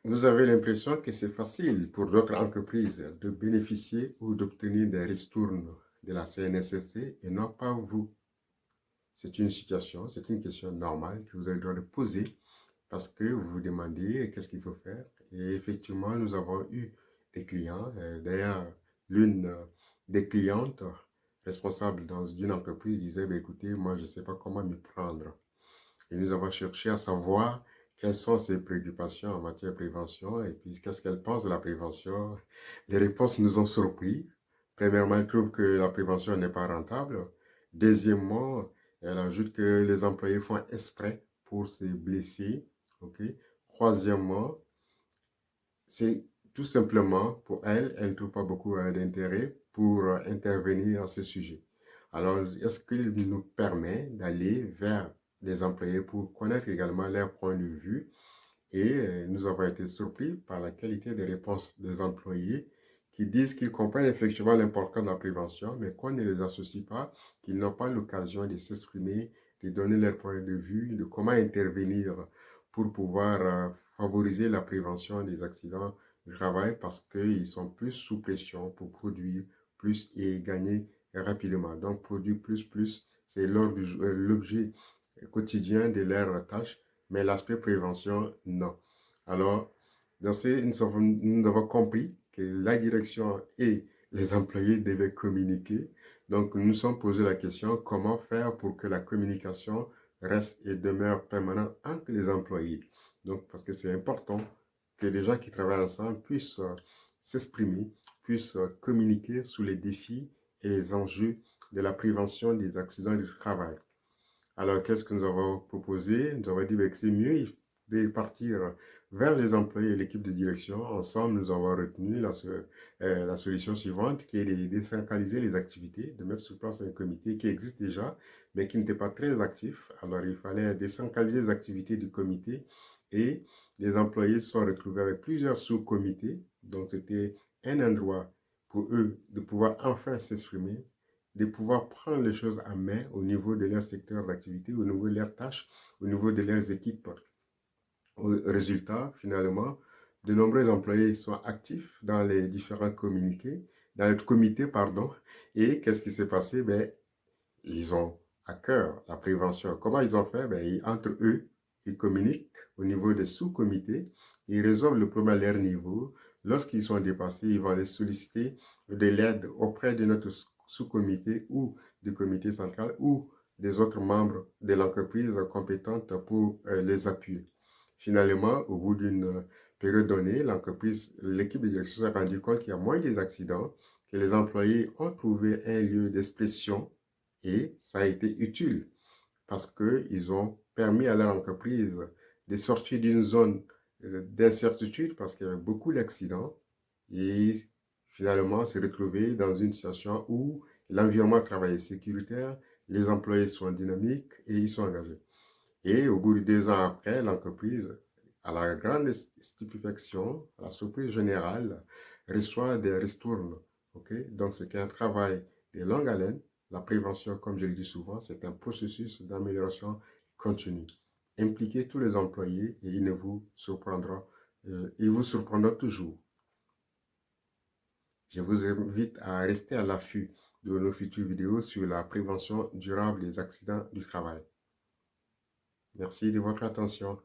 Vous avez l'impression que c'est facile pour d'autres entreprises de bénéficier ou d'obtenir des ristournes de la CNSST et non pas vous. C'est une situation, c'est une question normale que vous avez le droit de poser parce que vous vous demandez qu'est-ce qu'il faut faire. Et effectivement, nous avons eu des clients. D'ailleurs, l'une des clientes responsables dans une entreprise disait, ben, écoutez, moi, je ne sais pas comment m'y prendre. Et nous avons cherché à savoir quelles sont ses préoccupations en matière de prévention et puis qu'est-ce qu'elle pense de la prévention. Les réponses nous ont surpris. Premièrement, elle trouve que la prévention n'est pas rentable. Deuxièmement, elle ajoute que les employés font exprès pour se blesser. Ok. Troisièmement, c'est tout simplement pour elle, elle ne trouve pas beaucoup d'intérêt pour intervenir à ce sujet. Alors, est-ce qu'il nous permet d'aller vers les employés pour connaître également leur point de vue? Et nous avons été surpris par la qualité des réponses des employés qui disent qu'ils comprennent effectivement l'importance de la prévention, mais qu'on ne les associe pas, qu'ils n'ont pas l'occasion de s'exprimer, de donner leur point de vue, de comment intervenir pour pouvoir favoriser la prévention des accidents du travail parce qu'ils sont plus sous pression pour produire plus et gagner rapidement. Donc, produire plus, c'est l'objet quotidien de leur tâche, mais l'aspect prévention, non. Alors, nous avons compris que la direction et les employés devaient communiquer. Donc, nous nous sommes posé la question, comment faire pour que la communication reste et demeure permanente entre les employés. Donc, parce que c'est important que les gens qui travaillent ensemble puissent s'exprimer, puissent communiquer sur les défis et les enjeux de la prévention des accidents du travail. Alors, qu'est-ce que nous avons proposé? Nous avons dit que c'est mieux de partir vers les employés et l'équipe de direction. Ensemble, nous avons retenu la solution suivante, qui est de décentraliser les activités, de mettre sur place un comité qui existe déjà, mais qui n'était pas très actif. Alors, il fallait décentraliser les activités du comité et les employés se sont retrouvés avec plusieurs sous-comités. Donc, c'était un endroit pour eux de pouvoir enfin s'exprimer, de pouvoir prendre les choses en main au niveau de leur secteur d'activité, au niveau de leurs tâches, au niveau de leurs équipes. Au résultat, finalement, de nombreux employés sont actifs dans les différents communiqués, dans le comité, pardon. Et qu'est-ce qui s'est passé? Ben, ils ont à cœur la prévention. Comment ils ont fait? Ben, entre eux, ils communiquent au niveau des sous-comités, ils résolvent le problème à leur niveau. Lorsqu'ils sont dépassés, ils vont aller solliciter de l'aide auprès de notre sous-comité ou du comité central ou des autres membres de l'entreprise compétente pour les appuyer. Finalement, au bout d'une période donnée, l'équipe de direction s'est rendue compte qu'il y a moins d'accidents, que les employés ont trouvé un lieu d'expression et ça a été utile parce qu'ils ont permis à leur entreprise de sortir d'une zone d'incertitude parce qu'il y avait beaucoup d'accidents et finalement se retrouver dans une situation où l'environnement de travail est sécuritaire, les employés sont dynamiques et ils sont engagés. Et au bout de 2 ans après, l'entreprise, à la grande stupéfaction, à la surprise générale, reçoit des ristournes. Okay? Donc, c'est un travail de longue haleine. La prévention, comme je le dis souvent, c'est un processus d'amélioration continue. Impliquez tous les employés et ils vous surprendront toujours. Je vous invite à rester à l'affût de nos futures vidéos sur la prévention durable des accidents du travail. Merci de votre attention.